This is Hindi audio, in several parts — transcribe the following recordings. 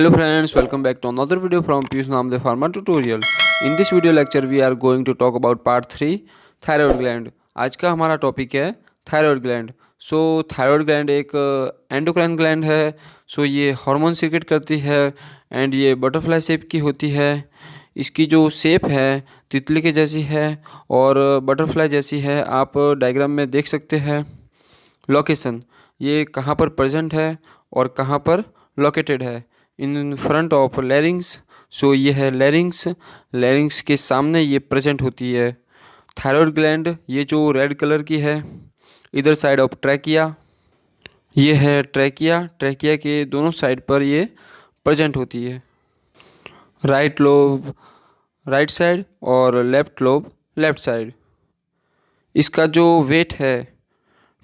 Hello friends, welcome back to another video from Piyush Namde Pharma tutorial. In this video lecture we are going to talk about part 3 thyroid gland. आज का हमारा टॉपिक है थायराइड ग्लैंड. थायराइड ग्लैंड एक एंडोक्राइन ग्लैंड है. ये हार्मोन सीक्रेट करती है एंड ये बटरफ्लाई शेप की होती है. इसकी जो शेप है तितली के जैसी है और बटरफ्लाई जैसी है. आप डायग्राम में देख सकते हैं. लोकेशन ये कहाँ पर प्रेजेंट है और कहाँ पर लोकेटेड है. In front of लैरिंग्स. ये है लैरिंग्स. लैरिंग्स के सामने ये प्रेजेंट होती है थायराइड ग्लैंड. ये जो रेड कलर की है इधर साइड ऑफ ट्रैकिया. ये है ट्रैकिया. ट्रैकिया के दोनों साइड पर ये प्रेजेंट होती है. राइट लोब राइट साइड और लेफ्ट लोब लेफ्ट साइड. इसका जो वेट है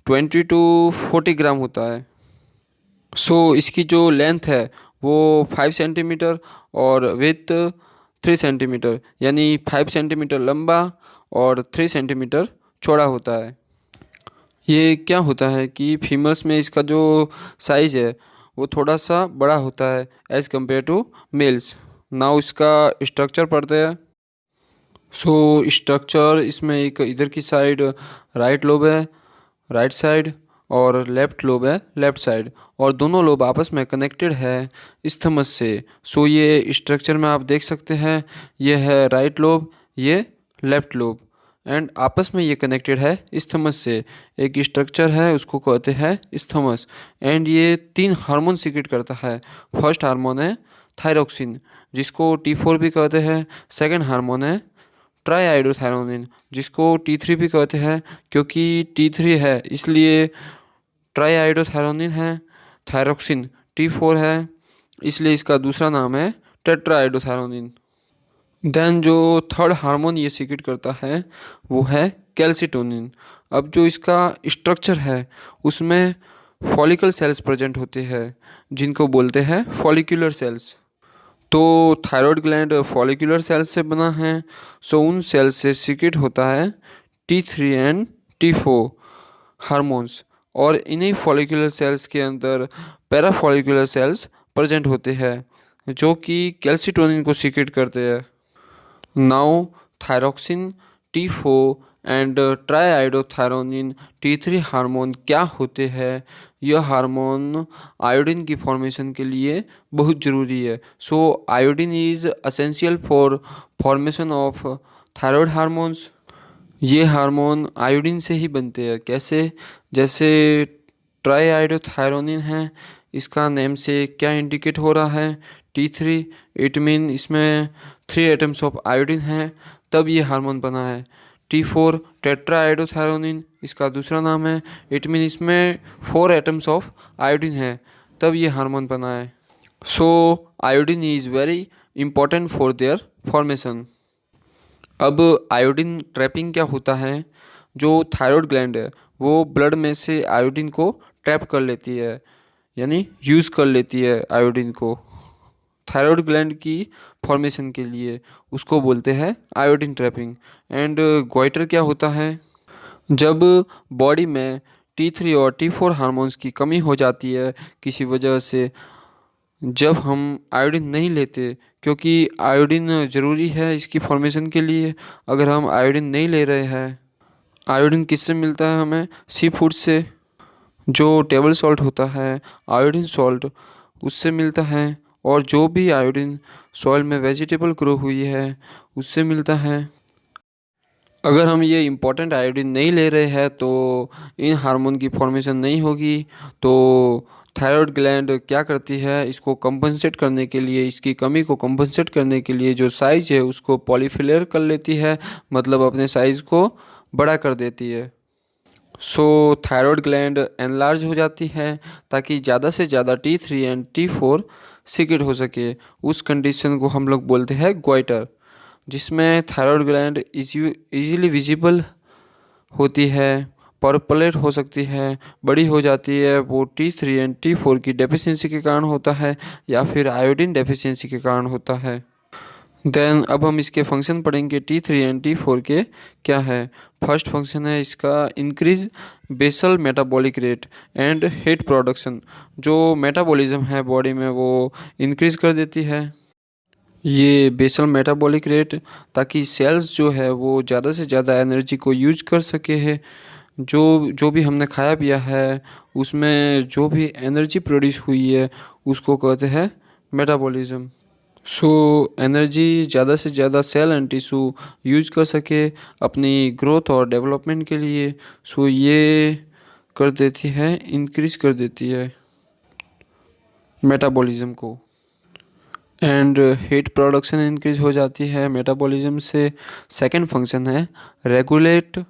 20 to 40 ग्राम होता है. इसकी जो लेंथ है वो 5 सेंटीमीटर और विथ 3 सेंटीमीटर, यानी 5 सेंटीमीटर लंबा और 3 सेंटीमीटर चौड़ा होता है. ये क्या होता है कि फीमेल्स में इसका जो साइज़ है वो थोड़ा सा बड़ा होता है as compared to males. Now इसका स्ट्रक्चर पढ़ते हैं. स्ट्रक्चर इसमें एक इधर की साइड राइट लोब है राइट साइड और लेफ्ट लोब है लेफ्ट साइड, और दोनों लोब आपस में कनेक्टेड है इस्थमस से. ये स्ट्रक्चर में आप देख सकते हैं. ये है राइट लोब, ये लेफ्ट लोब, एंड आपस में ये कनेक्टेड है इस्थमस से. एक स्ट्रक्चर है उसको कहते हैं इस्थमस. एंड ये 3 हार्मोन सीक्रेट करता है. फर्स्ट हार्मोन है थायरोक्सिन जिसको T4 भी कहते हैं. सेकेंड हार्मोन है ट्राईआयोडोथायरोनिन जिसको T3 भी कहते हैं, क्योंकि T3 है इसलिए ट्राईआयोडोथायरोनिन है. थायरोक्सिन T4 है इसलिए इसका दूसरा नाम है टेट्राआयोडोथायरोनिन. देन जो थर्ड हार्मोन ये सीक्रेट करता है वो है कैल्सिटोनिन. अब जो इसका स्ट्रक्चर है उसमें फॉलिकल सेल्स प्रेजेंट होते हैं जिनको बोलते हैं follicular cells. Thyroid gland follicular cells से बना है. उन सेल्स से सीक्रेट होता है T3 एंड T4 हार्मोन्स, और इन्हीं फॉलिकुलर सेल्स के अंदर पैराफॉलिकुलर सेल्स प्रेजेंट होते हैं जो कि कैल्सिटोनिन को सीक्रेट करते हैं. Now thyroxine T4 and triiodothyronine T3 hormone क्या होते हैं. यह हार्मोन आयोडीन की फॉर्मेशन के लिए बहुत ज़रूरी है. Iodine is essential for formation of thyroid hormones. ये हार्मोन आयोडीन से ही बनते हैं. कैसे? जैसे ट्राईआयोडोथायरोनिन है, इसका नेम से क्या इंडिकेट हो रहा है T3. इट मीन इसमें 3 एटम्स ऑफ आयोडीन है तब ये हार्मोन बना है. T4 टेट्राआयोडोथायरोनिन इसका दूसरा नाम है. इट मीन इसमें 4 एटम्स ऑफ आयोडीन है तब ये हार्मोन बना है. Iodine is very important for their formation. अब आयोडीन ट्रैपिंग क्या होता है. जो थायराइड ग्लैंड है वो ब्लड में से आयोडीन को ट्रैप कर लेती है, यानी यूज़ कर लेती है आयोडीन को थायराइड ग्लैंड की फॉर्मेशन के लिए. उसको बोलते हैं आयोडीन ट्रैपिंग. एंड गोइटर क्या होता है. जब बॉडी में T3 और T4 हार्मोन्स की कमी हो जाती है किसी वजह से, जब हम आयोडीन नहीं लेते, क्योंकि आयोडीन ज़रूरी है इसकी फॉर्मेशन के लिए. अगर हम आयोडीन नहीं ले रहे हैं, आयोडीन किससे मिलता है हमें? सी फूड से. जो टेबल सॉल्ट होता है आयोडीन सॉल्ट उससे मिलता है, और जो भी आयोडीन सॉइल में वेजिटेबल ग्रो हुई है उससे मिलता है. अगर हम ये इम्पोर्टेंट आयोडीन नहीं ले रहे हैं तो इन हार्मोन की फॉर्मेशन नहीं होगी. थायराइड ग्लैंड क्या करती है, इसको कंपनसेट करने के लिए, इसकी कमी को कंपनसेट करने के लिए जो साइज़ है उसको पॉलीफिलर कर लेती है, मतलब अपने साइज़ को बड़ा कर देती है. थायराइड ग्लैंड एनलार्ज हो जाती है ताकि ज़्यादा से ज़्यादा T3 एंड T4 सीक्रेट हो सके. उस कंडीशन को हम लोग बोलते हैं गोइटर, जिसमें थायराइड ग्लैंड इजीली विजिबल होती है, पर्पलेट हो सकती है, बड़ी हो जाती है. वो T3 एंड T4 की डेफिशिएंसी के कारण होता है या फिर आयोडीन डेफिशिएंसी के कारण होता है. देन अब हम इसके फंक्शन पढ़ेंगे T3 एंड T4 के क्या है। फर्स्ट फंक्शन है इसका increase basal metabolic rate and heat production. जो मेटाबॉलिज्म है बॉडी में वो इंक्रीज कर देती है ये बेसल मेटाबॉलिक रेट, ताकि सेल्स जो है वो ज़्यादा से ज़्यादा एनर्जी को यूज कर सके है। जो जो भी हमने खाया पिया है उसमें जो भी एनर्जी प्रोड्यूस हुई है उसको कहते हैं मेटाबॉलिज्म। सो एनर्जी ज़्यादा से ज़्यादा सेल एंड टिश्यू यूज कर सके अपनी ग्रोथ और डेवलपमेंट के लिए। सो ये कर देती है, इंक्रीज कर देती है मेटाबॉलिज्म को। एंड हीट प्रोडक्शन इंक्रीज हो जाती है मेटाबॉलिज्म से। सेकंड फंक्शन है regulate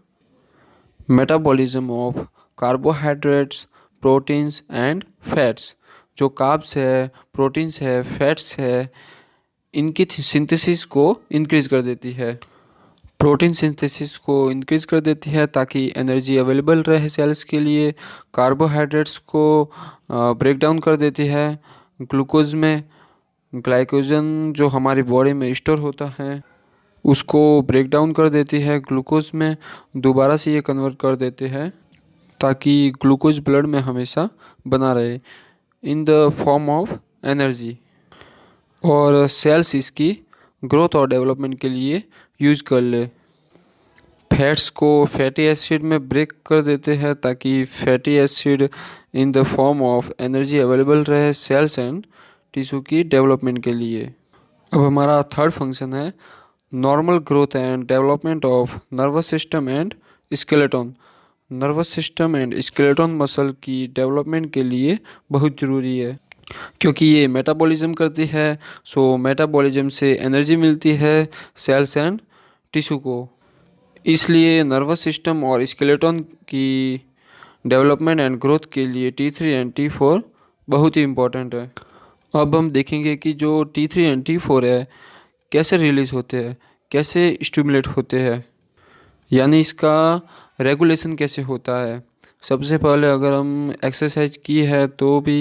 metabolism of carbohydrates, proteins and fats. जो कार्ब्स है, प्रोटीन्स है, फैट्स है, इनकी सिंथेसिस को इंक्रीज कर देती है। प्रोटीन सिंथेसिस को इंक्रीज कर देती है ताकि एनर्जी अवेलेबल रहे सेल्स के लिए। कार्बोहाइड्रेट्स को ब्रेक डाउन कर देती है ग्लूकोज में। ग्लाइकोजन जो हमारी बॉडी में स्टोर होता है उसको ब्रेक डाउन कर देती है ग्लूकोज में, दोबारा से ये कन्वर्ट कर देते हैं ताकि ग्लूकोज ब्लड में हमेशा बना रहे in the form of energy. और सेल्स इसकी ग्रोथ और डेवलपमेंट के लिए यूज कर ले। फैट्स को फैटी एसिड में ब्रेक कर देते हैं ताकि fatty acid in the form of energy available रहे सेल्स एंड टिश्यू की डेवलपमेंट के लिए। अब हमारा थर्ड फंक्शन है normal growth and development of nervous system and skeleton. Nervous system and skeleton muscle की डेवलपमेंट के लिए बहुत ज़रूरी है क्योंकि ये मेटाबॉलिज्म करती है। सो मेटाबॉलिज्म से एनर्जी मिलती है सेल्स एंड टिश्यू को, इसलिए नर्वस सिस्टम और स्केलेटन की डेवलपमेंट एंड ग्रोथ के लिए T3 एंड T4 बहुत ही इम्पोर्टेंट है। अब हम देखेंगे कि जो T3 एंड T4 है कैसे रिलीज़ होते हैं, कैसे स्टिमुलेट होते हैं, यानी इसका रेगुलेशन कैसे होता है। सबसे पहले अगर हम एक्सरसाइज की है तो भी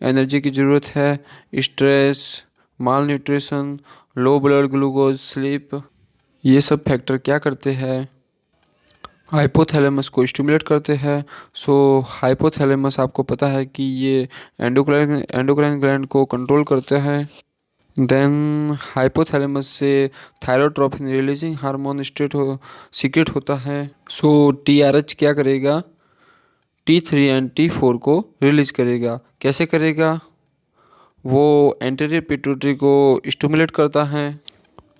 एनर्जी की ज़रूरत है। Stress, malnutrition, low blood glucose, sleep, ये सब फैक्टर क्या करते हैं, हाइपोथैलेमस को स्टिमुलेट करते हैं। सो हाइपोथैलेमस आपको पता है कि ये एंडोक्राइन ग्लैंड को कंट्रोल करते हैं। देन हाइपोथैलेमस से थायरोट्रोपिन रिलीजिंग हार्मोन सीक्रेट होता है। सो TRH क्या करेगा, T3 एंड T4 को रिलीज करेगा। कैसे करेगा, वो एंटीरियर पिट्यूटरी को स्टिमुलेट करता है।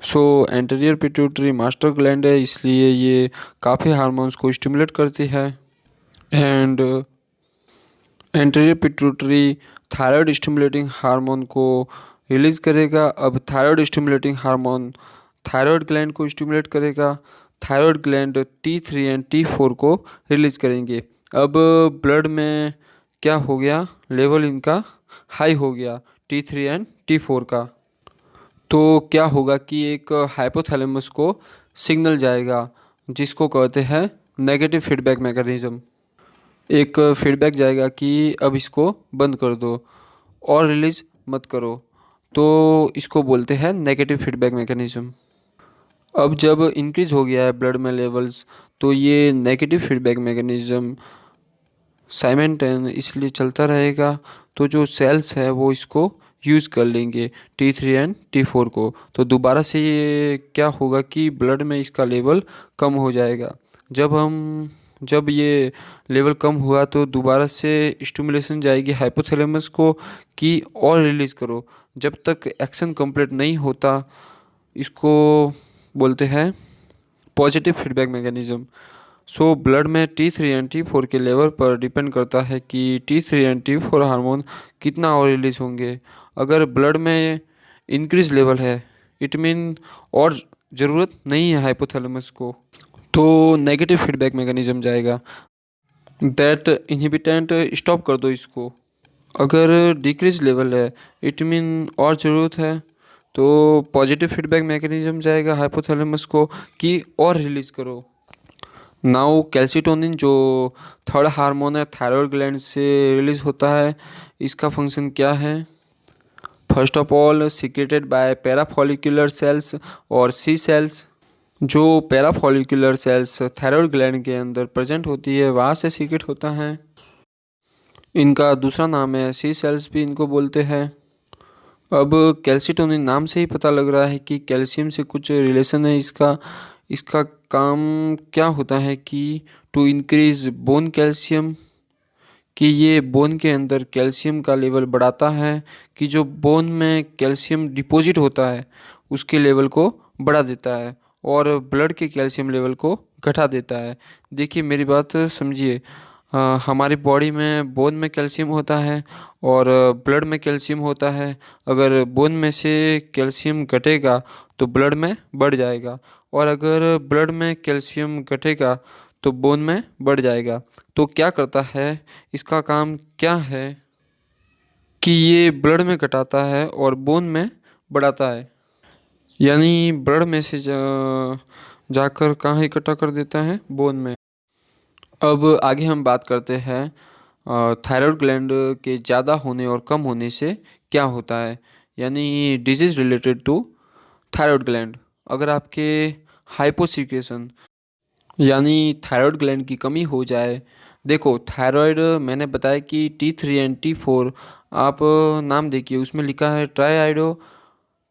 सो एंटीरियर पिट्यूटरी मास्टर ग्लैंड है, इसलिए ये काफ़ी हार्मोन्स को स्टिमुलेट करती है। And anterior pituitary thyroid stimulating hormone को रिलीज करेगा। अब thyroid stimulating hormone thyroid gland को स्टिमुलेट करेगा। Thyroid gland T3 and T4 को रिलीज करेंगे। अब ब्लड में क्या हो गया, लेवल इनका हाई हो गया T3 एंड T4 का। तो क्या होगा कि एक हाइपोथैलेमस को सिग्नल जाएगा जिसको कहते हैं नेगेटिव फीडबैक मैकेनिज्म। एक फीडबैक जाएगा कि अब इसको बंद कर दो और रिलीज मत करो, तो इसको बोलते हैं नेगेटिव फीडबैक मैकेनिज्म। अब जब इंक्रीज हो गया है ब्लड में लेवल्स तो ये नेगेटिव फीडबैक मैकेनिज्म साइमेंटेन इसलिए चलता रहेगा। तो जो सेल्स है वो इसको यूज़ कर लेंगे T3 एंड T4 को। तो दोबारा से ये क्या होगा कि ब्लड में इसका लेवल कम हो जाएगा। जब ये लेवल कम हुआ तो दोबारा से स्टिमुलेशन जाएगी हाइपोथैलेमस को कि और रिलीज़ करो। जब तक एक्शन कंप्लीट नहीं होता इसको बोलते हैं positive feedback mechanism. So blood में T3 एंड T4 के लेवल पर डिपेंड करता है कि T3 एंड T4 हार्मोन कितना और रिलीज होंगे। अगर ब्लड में इंक्रीज लेवल है इट मीन और ज़रूरत नहीं है हाइपोथैलेमस को, तो नेगेटिव फीडबैक मैकेनिज्म जाएगा दैट इनहिबिटेंट स्टॉप कर दो इसको। अगर डिक्रीज लेवल है इट मीन और ज़रूरत है तो पॉजिटिव फीडबैक मैकेनिज्म जाएगा हाइपोथैलेमस को कि और रिलीज़ करो। नाउ कैल्सिटोनिन जो थर्ड हार्मोन है थायराइड ग्लैंड से रिलीज होता है, इसका फंक्शन क्या है। First of all secreted by parafollicular cells और सी सेल्स। जो पैराफॉलिकुलर सेल्स थायराइड ग्लैंड के अंदर प्रेजेंट होती है वहाँ से सीक्रेट होता है। इनका दूसरा नाम है सी सेल्स भी इनको बोलते हैं। अब कैल्सिटोनिन नाम से ही पता लग रहा है कि कैल्शियम से कुछ रिलेशन है इसका। इसका काम क्या होता है कि टू इंक्रीज बोन कैल्शियम, कि ये बोन के अंदर कैल्शियम का लेवल बढ़ाता है, कि जो बोन में कैल्शियम डिपॉजिट होता है उसके लेवल को बढ़ा देता है और ब्लड के कैल्शियम लेवल को घटा देता है। देखिए मेरी बात समझिए, हमारी बॉडी में बोन में कैल्शियम होता है और ब्लड में कैल्शियम होता है। अगर बोन में से कैल्शियम घटेगा तो ब्लड में बढ़ जाएगा, और अगर ब्लड में कैल्शियम घटेगा तो बोन में बढ़ जाएगा। तो क्या करता है, इसका काम क्या है कि ये ब्लड में घटाता है और बोन में बढ़ाता है, यानी ब्लड में से जाकर कहाँ इकट्ठा कर देता है, बोन में। अब आगे हम बात करते हैं थायराइड ग्लैंड के ज़्यादा होने और कम होने से क्या होता है, यानी disease related to thyroid gland. अगर आपके हाइपोसिक्रेशन यानी थायराइड ग्लैंड की कमी हो जाए, देखो थायराइड मैंने बताया कि T3 एंड T4, आप नाम देखिए उसमें लिखा है ट्राईआइडो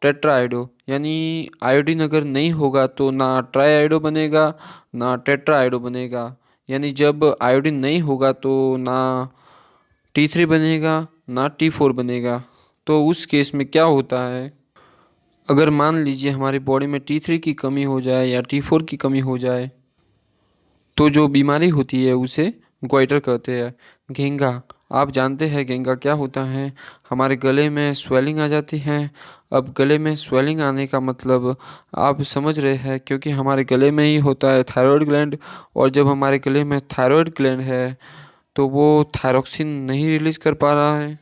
टेट्राआइडो, यानी आयोडीन अगर नहीं होगा तो ना ट्राईआइडो बनेगा ना टेट्राआइडो बनेगा। यानी जब आयोडीन नहीं होगा तो ना T3 बनेगा ना T4 बनेगा। तो उस केस में क्या होता है, अगर मान लीजिए हमारी बॉडी में T3 की कमी हो जाए या T4 की कमी हो जाए तो जो बीमारी होती है उसे ग्वाइटर कहते हैं। घेंगा, आप जानते हैं घेंगा क्या होता है, हमारे गले में स्वेलिंग आ जाती है। अब गले में स्वेलिंग आने का मतलब आप समझ रहे हैं, क्योंकि हमारे गले में ही होता है थायराइड ग्लैंड, और जब हमारे गले में थायराइड ग्लैंड है तो वो थायरॉक्सिन नहीं रिलीज कर पा रहा है,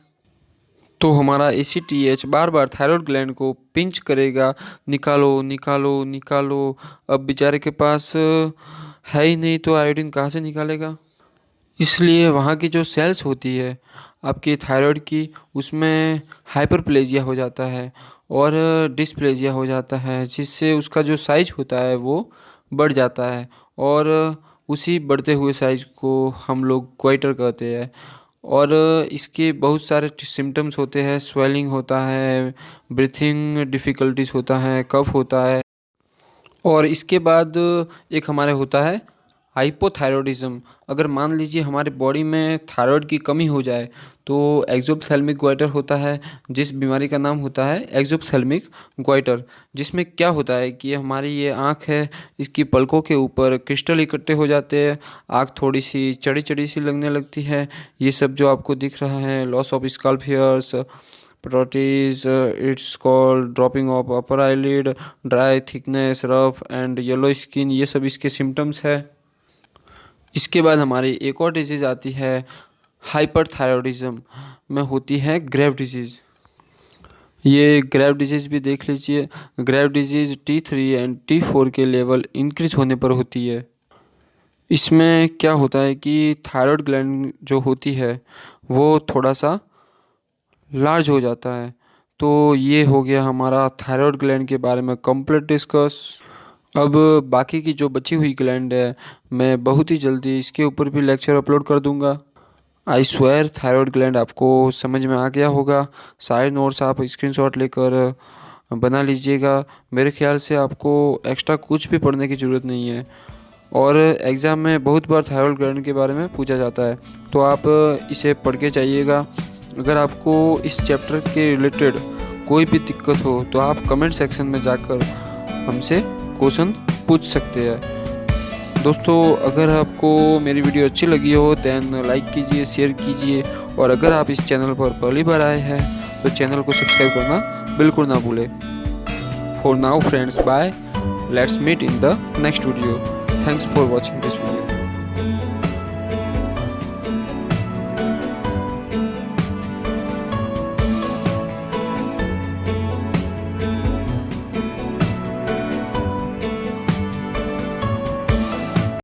तो हमारा ACTH बार बार थायराइड ग्लैंड को पिंच करेगा, निकालो निकालो निकालो। अब बेचारे के पास है ही नहीं तो आयोडीन कहाँ से निकालेगा। इसलिए वहाँ की जो सेल्स होती है आपकी थायराइड की, उसमें हाइपरप्लेजिया हो जाता है और डिस्प्लेजिया हो जाता है, जिससे उसका जो साइज होता है वो बढ़ जाता है, और उसी बढ़ते हुए साइज को हम लोग क्वाइटर कहते हैं। और इसके बहुत सारे सिम्टम्स होते हैं, स्वेलिंग होता है, ब्रीथिंग डिफ़िकल्टीज होता है, कफ होता है, और इसके बाद एक हमारे होता है हाइपोथायरॉयडिज्म। अगर मान लीजिए हमारे बॉडी में थायराइड की कमी हो जाए तो एक्सोप्थेल्मिक ग्वाइटर होता है, जिस बीमारी का नाम होता है एक्सोप्थेल्मिक ग्वाइटर, जिसमें क्या होता है कि हमारी ये आँख है, इसकी पलकों के ऊपर क्रिस्टल इकट्ठे हो जाते हैं, आँख थोड़ी सी चढ़ी चढ़ी सी लगने लगती है। ये सब जो आपको दिख रहा है, loss of scalp hairs, proteases, it's called dropping of upper eyelid, dry thickness, rough and yellow skin, ये सब इसके सिम्टम्स है। इसके बाद हमारी एक और डिजीज़ आती है हाइपरथायरॉयडिज्म में होती है ग्रेव डिजीज़। ये ग्रेव डिजीज़ भी देख लीजिए, grave disease T3 and T4 के लेवल इंक्रीज होने पर होती है। इसमें क्या होता है कि थायराइड ग्लैंड जो होती है वो थोड़ा सा लार्ज हो जाता है। तो ये हो गया हमारा थायराइड ग्लैंड के बारे में कंप्लीट डिस्कस। अब बाकी की जो बची हुई ग्लैंड है मैं बहुत ही जल्दी इसके ऊपर भी लेक्चर अपलोड कर दूंगा। आई स्वेयर थायराइड ग्लैंड आपको समझ में आ गया होगा। सारे नोट्स आप स्क्रीनशॉट लेकर बना लीजिएगा। मेरे ख्याल से आपको एक्स्ट्रा कुछ भी पढ़ने की ज़रूरत नहीं है, और एग्ज़ाम में बहुत बार थायराइड ग्लैंड के बारे में पूछा जाता है, तो आप इसे पढ़ के जाइएगा। अगर आपको इस चैप्टर के रिलेटेड कोई भी दिक्कत हो तो आप कमेंट सेक्शन में जाकर हमसे क्वेश्चन पूछ सकते हैं। दोस्तों, अगर आपको मेरी वीडियो अच्छी लगी हो दैन लाइक कीजिए, शेयर कीजिए, और अगर आप इस चैनल पर पहली बार आए हैं तो चैनल को सब्सक्राइब करना बिल्कुल ना भूलें। For now friends, bye, let's meet in the next video. Thanks for watching this video.